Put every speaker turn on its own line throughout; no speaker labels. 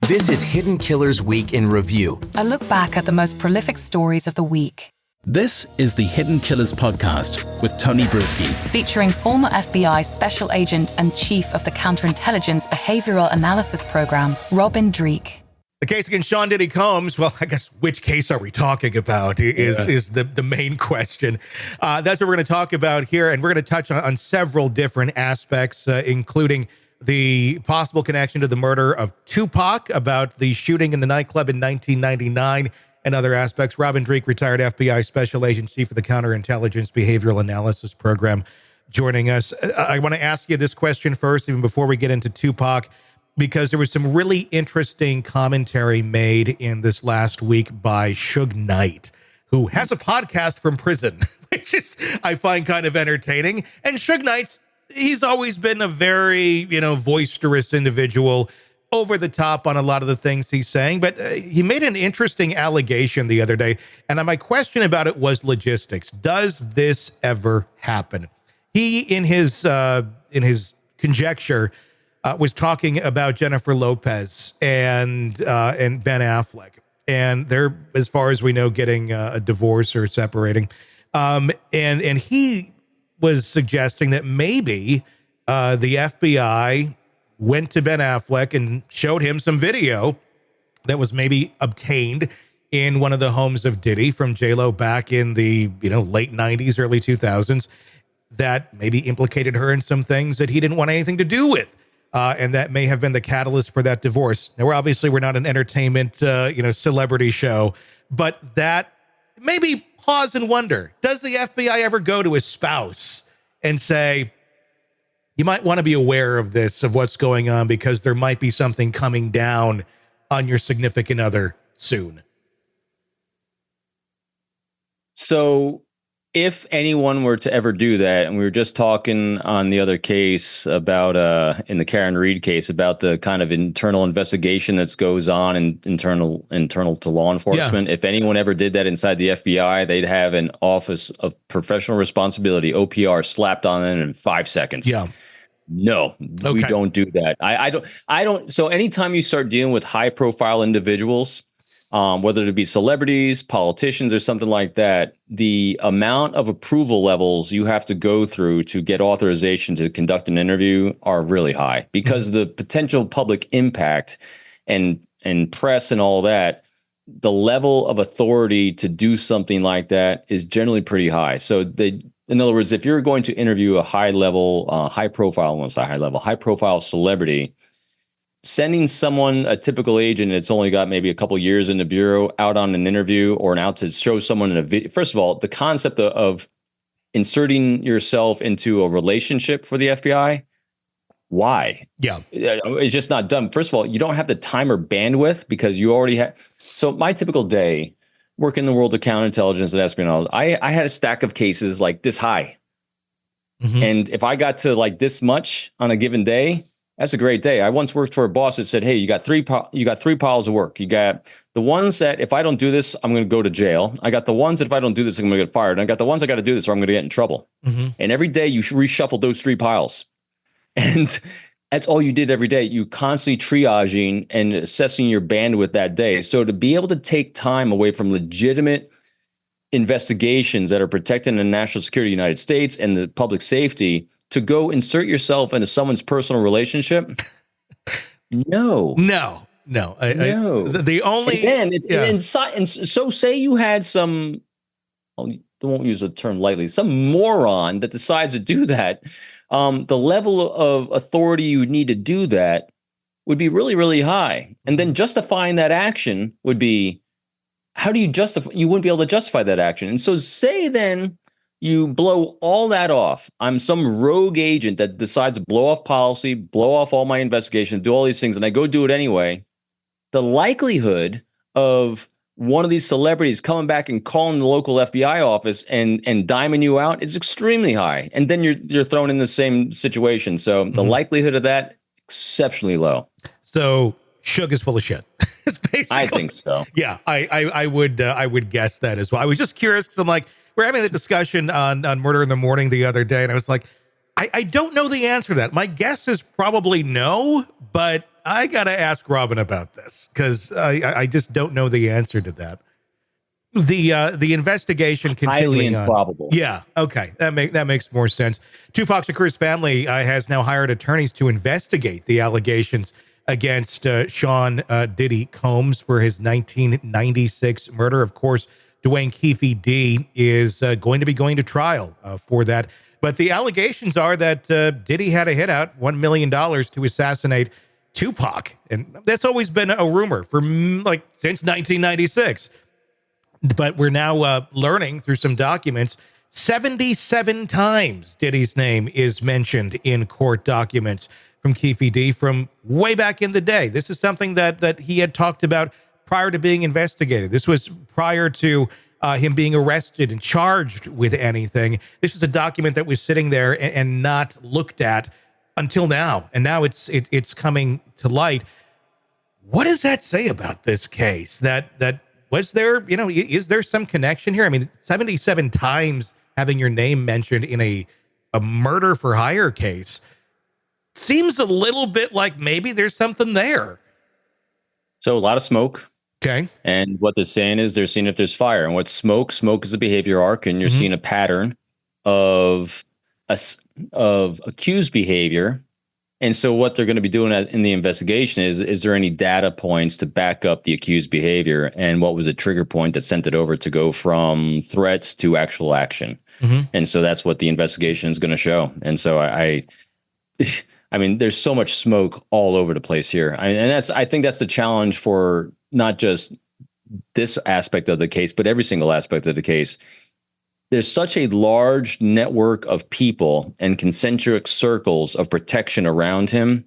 This is Hidden Killers Week in Review.
A look back at the most prolific stories of the week.
This is the Hidden Killers podcast with Tony Brueski.
Featuring former FBI Special Agent and Chief of the Counterintelligence Behavioral Analysis Program, Robin Dreeke.
The case against Sean Diddy Combs, well, I guess which case are we talking about is the main question. That's what we're going to talk about here, and we're going to touch on several different aspects, including the possible connection to the murder of Tupac, about the shooting in the nightclub in 1999, and other aspects. Robin Dreeke, retired FBI Special Agent, Chief of the Counterintelligence Behavioral Analysis Program, joining us. I want to ask you this question first, even before we get into Tupac, because there was some really interesting commentary made in this last week by Suge Knight, who has a podcast from prison, which is, I find, kind of entertaining. And Suge Knight's, he's always been a very, boisterous individual, over the top on a lot of the things he's saying. But he made an interesting allegation the other day, and my question about it was logistics. Does this ever happen? He, in his conjecture, was talking about Jennifer Lopez and Ben Affleck, and they're, as far as we know, getting a divorce or separating. And he was suggesting that maybe the FBI went to Ben Affleck and showed him some video that was maybe obtained in one of the homes of Diddy from J-Lo back in the late 90s, early 2000s, that maybe implicated her in some things that he didn't want anything to do with. And that may have been the catalyst for that divorce. Now, we're not an entertainment, celebrity show, but that maybe pause and wonder, does the FBI ever go to his spouse and say, you might want to be aware of this, of what's going on, because there might be something coming down on your significant other soon?
So if anyone were to ever do that, and we were just talking on the other case about, in the Karen Reed case, about the kind of internal investigation that goes on and internal to law enforcement. Yeah. If anyone ever did that inside the FBI, they'd have an Office of Professional Responsibility, OPR, slapped on it in 5 seconds. Yeah. No, okay. We don't do that. I don't. So anytime you start dealing with high profile individuals, whether it be celebrities, politicians, or something like that, the amount of approval levels you have to go through to get authorization to conduct an interview are really high, because the potential public impact and press and all that, the level of authority to do something like that is generally pretty high. So in other words, if you're going to interview a high profile celebrity, sending someone, a typical agent that's only got maybe a couple years in the bureau, out on an interview or out to show someone in a video. First of all, the concept of inserting yourself into a relationship for the FBI, why? Yeah. It's just not done. First of all, you don't have the time or bandwidth, because you already have. So my typical day, work in the world of counterintelligence and espionage, I had a stack of cases like this high. Mm-hmm. And if I got to like this much on a given day, that's a great day. I once worked for a boss that said, hey, you got three piles of work. You got the ones that if I don't do this, I'm going to go to jail. I got the ones that if I don't do this, I'm going to get fired. And I got the ones I got to do this or I'm going to get in trouble. Mm-hmm. And every day you reshuffle those 3 piles. And that's all you did every day. You constantly triaging and assessing your bandwidth that day. So to be able to take time away from legitimate investigations that are protecting the national security of the United States and the public safety to go insert yourself into someone's personal relationship? No. The only... And so say you had some, I won't use the term lightly, some moron that decides to do that. The level of authority you would need to do that would be really, really high. And then justifying that action would be, how do you justify? You wouldn't be able to justify that action. And so say then you blow all that off. I'm some rogue agent that decides to blow off policy, blow off all my investigation, do all these things, and I go do it anyway. The likelihood of one of these celebrities coming back and calling the local FBI office and diming you out is extremely high. And then you're thrown in the same situation. So the likelihood of that, exceptionally low. So Suge is full of shit. I think so. Yeah, I would guess that as well. I was just curious because I'm like, we're having the discussion on Murder in the Morning the other day, and I was like, I don't know the answer to that. My guess is probably no, but
I got to ask Robin about this because I just don't know the answer to that. The investigation continuing
Highly improbable.
on. Yeah, okay, that makes more sense. Tupac Shakur's family has now hired attorneys to investigate the allegations against Sean Diddy Combs for his 1996 murder. Of course, Dwayne Keefe D is going to be going to trial for that. But the allegations are that Diddy had a hit out, $1 million to assassinate Tupac. And that's always been a rumor for since 1996. But we're now learning through some documents, 77 times Diddy's name is mentioned in court documents from Keefe D from way back in the day. This is something that he had talked about prior to being investigated. This was prior to him being arrested and charged with anything. This was a document that was sitting there and not looked at until now. And now it's coming to light. What does that say about this case? That was there, is there some connection here? I mean, 77 times having your name mentioned in a murder for hire case seems a little bit like maybe there's something there.
So a lot of smoke.
Okay.
And what they're saying is they're seeing if there's fire. And what's smoke? Smoke is a behavior arc, and you're seeing a pattern of accused behavior. And so what they're going to be doing in the investigation is there any data points to back up the accused behavior? And what was the trigger point that sent it over to go from threats to actual action? And so that's what the investigation is going to show. And so I mean, there's so much smoke all over the place here. I think that's the challenge for not just this aspect of the case, but every single aspect of the case. There's such a large network of people and concentric circles of protection around him.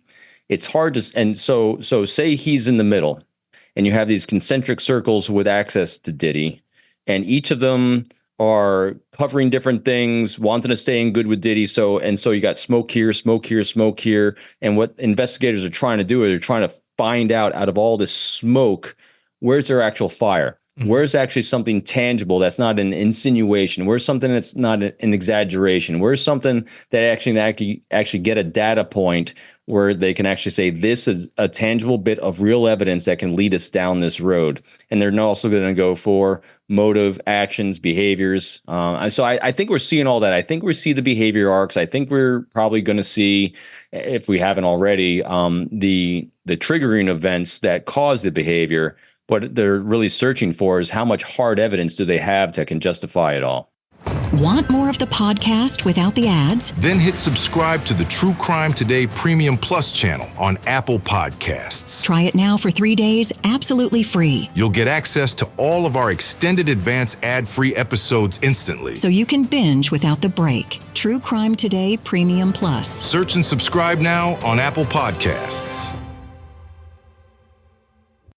It's hard to, and so say he's in the middle and you have these concentric circles with access to Diddy, and each of them are covering different things, wanting to stay in good with Diddy. So you got smoke here, smoke here, smoke here. And what investigators are trying to do is they're trying to find out of all this smoke, where's their actual fire? Where's actually something tangible that's not an insinuation? Where's something that's not an exaggeration? Where's something that actually get a data point where they can actually say this is a tangible bit of real evidence that can lead us down this road? And they're also going to go for motive, actions, behaviors. So I think we're seeing all that. I think we see the behavior arcs. I think we're probably going to see, if we haven't already, the triggering events that cause the behavior. What they're really searching for is how much hard evidence do they have that can justify it all.
Want more of the podcast without the ads?
Then hit subscribe to the True Crime Today Premium Plus channel on Apple Podcasts.
Try it now for 3 days, absolutely free.
You'll get access to all of our extended advance ad-free episodes instantly.
So you can binge without the break. True Crime Today Premium Plus.
Search and subscribe now on Apple Podcasts.